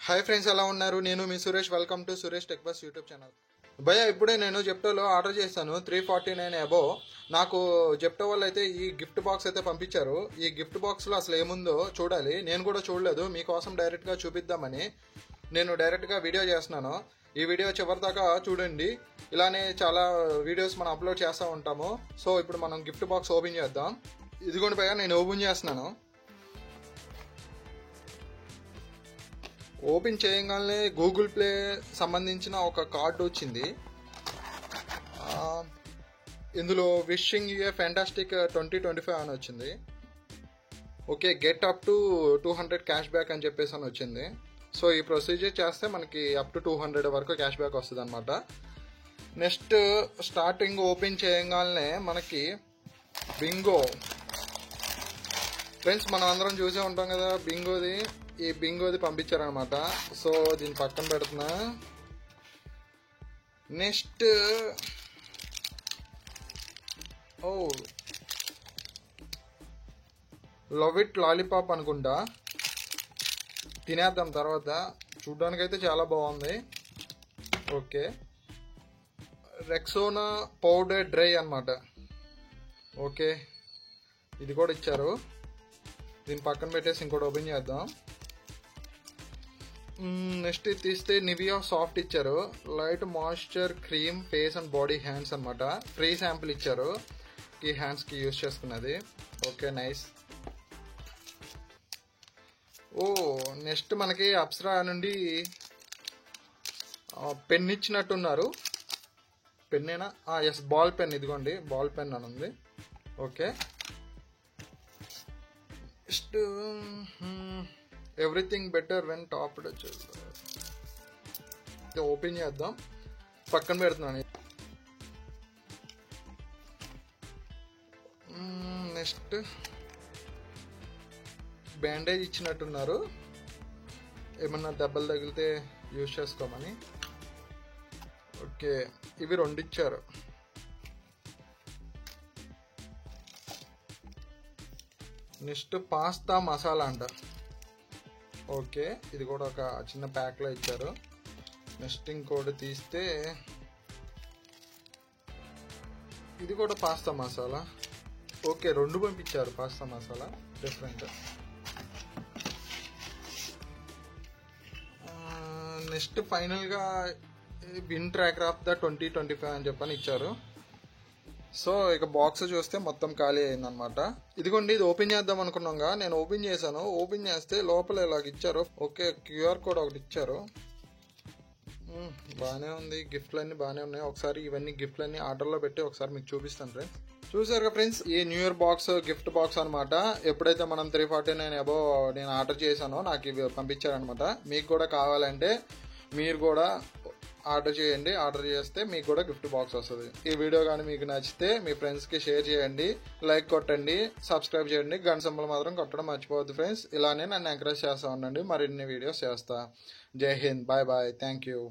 Hi friends, ఎలా ఉన్నారు? నేను మీ Suresh. Welcome to Suresh tech bus YouTube channel. భయ్య, ఇప్పుడే నేను జెప్టోలో ఆర్డర్ చేశాను 349 అబోవ్. నాకు జెప్టో వాళ్ళు అయితే ఈ గిఫ్ట్ బాక్స్ అయితే పంపించారు. ఈ గిఫ్ట్ బాక్స్లో అసలు ఏముందో చూడాలి. నేను కూడా చూడలేదు, మీకోసం డైరెక్ట్గా చూపిద్దామని నేను డైరెక్ట్గా వీడియో చేస్తున్నాను. ఈ వీడియో చివరిదాకా చూడండి. ఇలానే చాలా వీడియోస్ మనం అప్లోడ్ చేస్తూ ఉంటాము. సో ఇప్పుడు మనం గిఫ్ట్ బాక్స్ ఓపెన్ చేద్దాం. ఇదిగోండి భయ్య, నేను ఓపెన్ చేస్తున్నాను. ఓపెన్ చేయగానే గూగుల్ ప్లే సంబంధించిన ఒక కార్డు వచ్చింది. ఇందులో విషింగ్ యూ ఏ ఫ్యాంటాస్టిక్ 2025 అని వచ్చింది. Okay, get up to 200 cash back అని చెప్పేసి అని వచ్చింది. సో ఈ ప్రొసీజర్ చేస్తే మనకి అప్ టు 200 వరకు క్యాష్ బ్యాక్ వస్తుంది అనమాట. నెక్స్ట్ స్టార్టింగ్ ఓపెన్ చేయగానే మనకి బింగో. ఫ్రెండ్స్, మనం అందరం చూసే ఉంటాం కదా బింగోది. ఈ బింగోది పంపించారనమాట. సో దీన్ని పక్కన పెడుతున్నా. నెక్స్ట్ లవ్ ఇట్ లాలీపాప్ అనుకుంటా, తినేద్దాం తర్వాత. చూడ్డానికైతే చాలా బాగుంది. ఓకే, రెక్సోనా పౌడర్ డ్రై అనమాట. ఓకే, ఇది కూడా ఇచ్చారు. దీన్ని పక్కన పెట్టేసి ఇంకోటి ఓపెన్ చేద్దాం. నెక్స్ట్ ఇది తీస్తే నివియా సాఫ్ట్ ఇచ్చారు. Light moisture cream face and body hands అనమాట. ఫ్రీ శాంపుల్ ఇచ్చారు ఈ హ్యాండ్స్కి యూజ్ చేసుకున్నది. Okay, nice. నెక్స్ట్ మనకి అప్సరా నుండి పెన్ ఇచ్చినట్టున్నారు. పెన్నేనా? Yes, ball pen. ఇదిగోండి, బాల్ పెన్ అని ఉంది. Okay, next everything better when tapped. Open చేద్దాం, పక్కన పెడుతున్నాను. నెక్స్ట్ బ్యాండేజ్ ఇచ్చినట్టున్నారు, ఏమన్నా దెబ్బలు తగిలితే యూజ్ చేసుకోమని. ఓకే, ఇవి 2 ఇచ్చారు. నెక్స్ట్ పాస్తా మసాలా అంట. ఓకే, ఇది కూడా ఒక చిన్న ప్యాక్లో ఇచ్చారు. నెక్స్ట్ ఇంకోటి తీస్తే ఇది కూడా పాస్తా మసాలా. ఓకే, 2 పంపించారు పాస్తా మసాలా, డిఫరెంట్. నెక్స్ట్ ఫైనల్గా విన్ ట్రాకర్ ఆఫ్ ద 2025 అని చెప్పని ఇచ్చారు. సో ఇక బాక్స్ చూస్తే మొత్తం ఖాళీ అయిందనమాట. ఇదిగోండి, ఇది ఓపెన్ చేద్దాం అనుకున్నాగా నేను ఓపెన్ చేశాను. ఓపెన్ చేస్తే లోపల ఇలాగ ఇచ్చారు. ఓకే, క్యూఆర్ కోడ్ ఒకటి ఇచ్చారు. బాగానే ఉంది, గిఫ్ట్లన్నీ బాగానే ఉన్నాయి. ఒకసారి ఇవన్నీ గిఫ్ట్లన్నీ ఆర్డర్లో పెట్టి ఒకసారి మీకు చూపిస్తాను ఫ్రెండ్స్. చూసారు కదా ఫ్రెండ్స్, ఈ new year box gift box అనమాట. ఎప్పుడైతే మనం 349 అబోవ్ నేను ఆర్డర్ చేశానో నాకు ఇవి పంపించారనమాట. మీకు కూడా కావాలంటే మీరు కూడా ఆర్డర్ చేయండి. ఆర్డర్ చేస్తే మీకు కూడా గిఫ్ట్ బాక్స్ వస్తుంది. ఈ వీడియో కానీ మీకు నచ్చితే మీ ఫ్రెండ్స్కి షేర్ చేయండి, లైక్ కొట్టండి, సబ్స్క్రైబ్ చేయండి. గంట సింబల్ మాత్రం కొట్టడం మర్చిపోవద్దు ఫ్రెండ్స్. ఇలానే నన్ను ఎంకరేజ్ చేస్తూ ఉండండి, మరిన్ని వీడియోస్ చేస్తా. Jai Hind, bye bye, thank you.